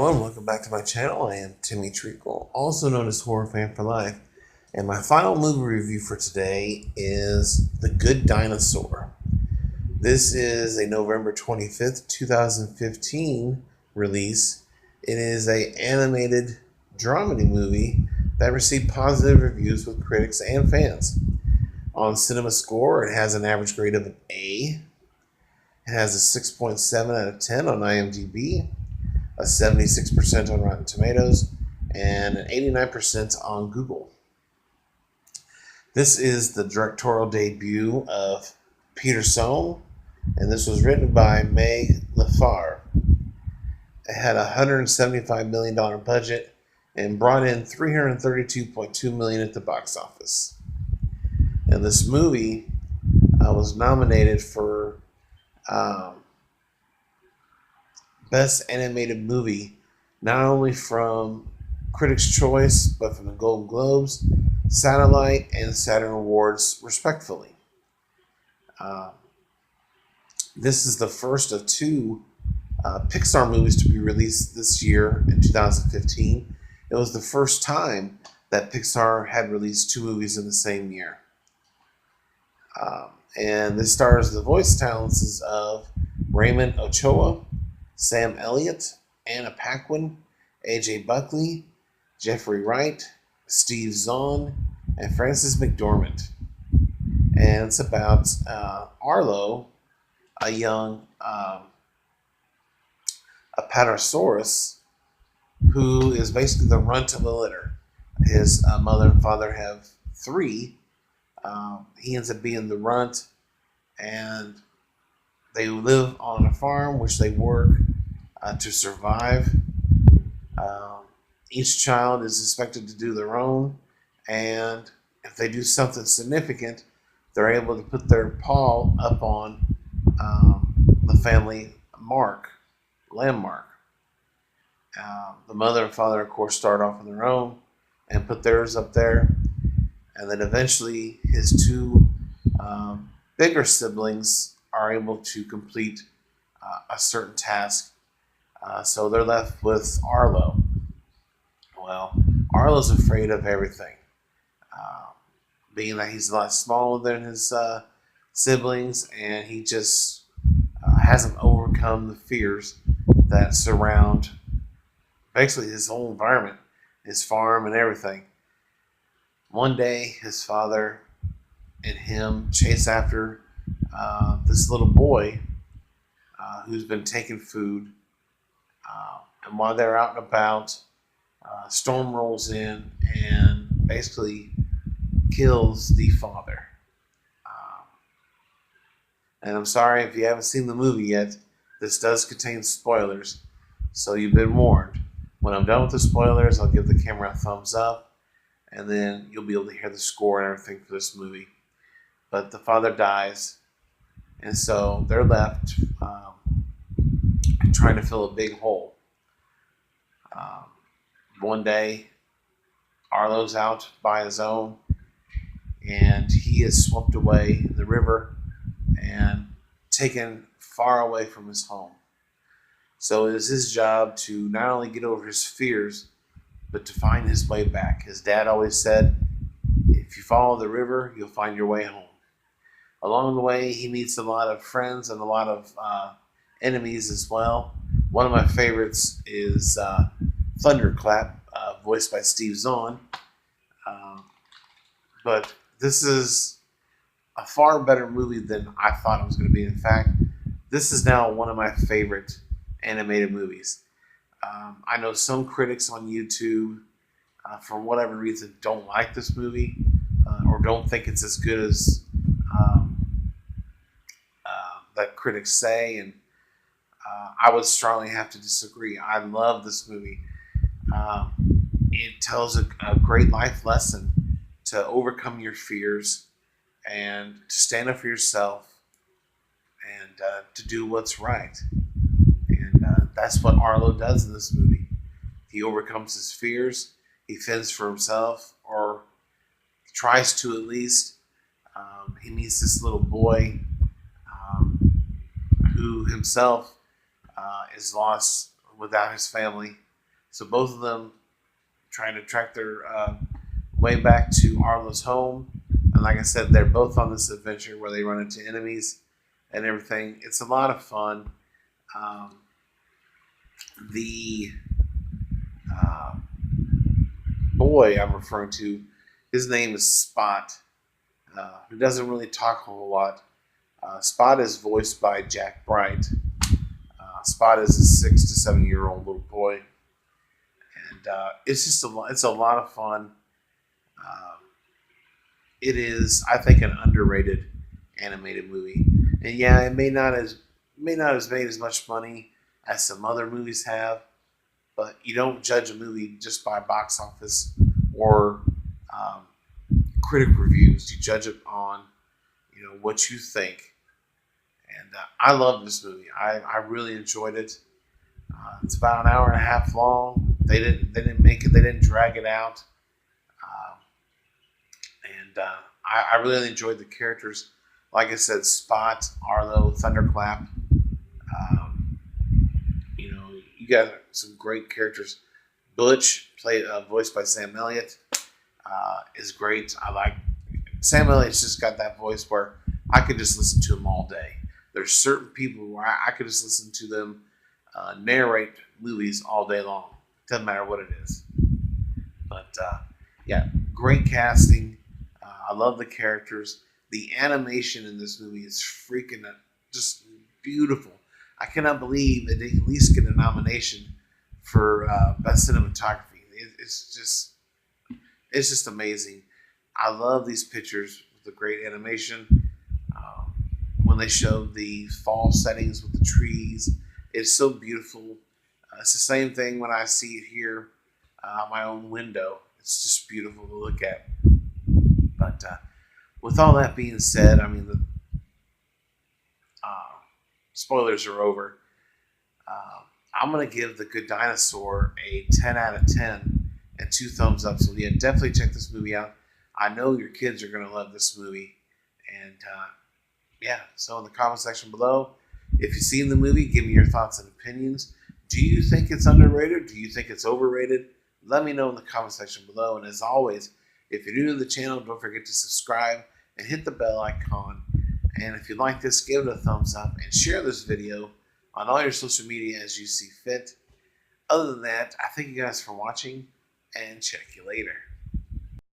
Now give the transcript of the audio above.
everyone, welcome back to my channel. I am Timmy Treacle, also known as Horror Fan for Life, and my final movie review for today is The Good Dinosaur. This is a November 25th, 2015 release. It is an animated dramedy movie that received positive reviews with critics and fans. On Cinema Score, it has an average grade of an A. It has a 6.7 out of 10 on IMDb, a 76% on Rotten Tomatoes, and an 89% on Google. This is the directorial debut of Peter Sohn, and this was written by Meg Lefar. It had a $175 million budget and brought in $332.2 million at the box office. And this movie was nominated for Best Animated Movie, not only from Critics' Choice, but from the Golden Globes, Satellite, and Saturn Awards, respectively. This is the first of two Pixar movies to be released this year in 2015. It was the first time that Pixar had released two movies in the same year. And this stars the voice talents of Raymond Ochoa, Sam Elliott, Anna Paquin, AJ Buckley, Jeffrey Wright, Steve Zahn, and Frances McDormand. And it's about Arlo, a young Apatosaurus, who is basically the runt of the litter. His mother and father have three. He ends up being the runt, and they live on a farm which they work to survive. Each child is expected to do their own, and if they do something significant, they're able to put their paw up on the family landmark. The mother and father, of course, start off on their own and put theirs up there, and then eventually his two bigger siblings are able to complete a certain task. So they're left with Arlo. Well, Arlo's afraid of everything, being that he's a lot smaller than his siblings, and he just hasn't overcome the fears that surround basically his whole environment, his farm and everything. One day, his father and him chase after this little boy who's been taking food. And while they're out and about, storm rolls in and basically kills the father. And I'm sorry if you haven't seen the movie yet. This does contain spoilers, so you've been warned. When I'm done with the spoilers, I'll give the camera a thumbs up, and then you'll be able to hear the score and everything for this movie. But the father dies, and so they're left trying to fill a big hole. One day, Arlo's out by his own, and he is swept away in the river and taken far away from his home. So it is his job to not only get over his fears, but to find his way back. His dad always said, if you follow the river, you'll find your way home. Along the way, he meets a lot of friends and a lot of enemies as well. One of my favorites is Thunderclap, voiced by Steve Zahn. But this is a far better movie than I thought it was going to be. In fact, this is now one of my favorite animated movies. I know some critics on YouTube, for whatever reason, don't like this movie or don't think it's as good as that critics say, and I would strongly have to disagree. I love this movie. It tells a great life lesson to overcome your fears and to stand up for yourself and to do what's right. And that's what Arlo does in this movie. He overcomes his fears. He fends for himself, or tries to at least. He meets this little boy who himself is lost without his family. So both of them trying to track their way back to Arlo's home. And like I said, they're both on this adventure where they run into enemies and everything. It's a lot of fun. Um, the uh, boy I'm referring to, his name is Spot, who doesn't really talk a whole lot. Spot is voiced by Jack Bright. Spot is a 6 to 7 year old little boy, and it's just it's a lot of fun. Um, it is, I think, an underrated animated movie, and yeah, it may not have made as much money as some other movies have, but you don't judge a movie just by box office or um, critic reviews. You judge it on what you think. And I love this movie. I really enjoyed it. It's about an hour and a half long. They didn't make it. They didn't drag it out. Uh, and I really enjoyed the characters. Like I said, Spot, Arlo, Thunderclap. Um, you got some great characters. Butch, voiced by Sam Elliott, is great. I like Sam Elliott's just got that voice where I could just listen to him all day. There's certain people where I could just listen to them narrate movies all day long. Doesn't matter what it is. But yeah, great casting. I love the characters. The animation in this movie is freaking just beautiful. I cannot believe it didn't at least get a nomination for best cinematography. It's just amazing. I love these pictures with the great animation. Um, when they show the fall settings with the trees, it's so beautiful. It's the same thing when I see it here, my own window. It's just beautiful to look at. But with all that being said, I mean, the uh, spoilers are over. I'm going to give The Good Dinosaur a 10 out of 10 and 2 thumbs up. So, yeah, definitely check this movie out. I know your kids are going to love this movie. And, yeah, so in the comment section below, if you've seen the movie, give me your thoughts and opinions. Do you think it's underrated? Do you think it's overrated? Let me know in the comment section below. And as always, if you're new to the channel, don't forget to subscribe and hit the bell icon. And if you like this, give it a thumbs up and share this video on all your social media as you see fit. Other than that, I thank you guys for watching and check you later.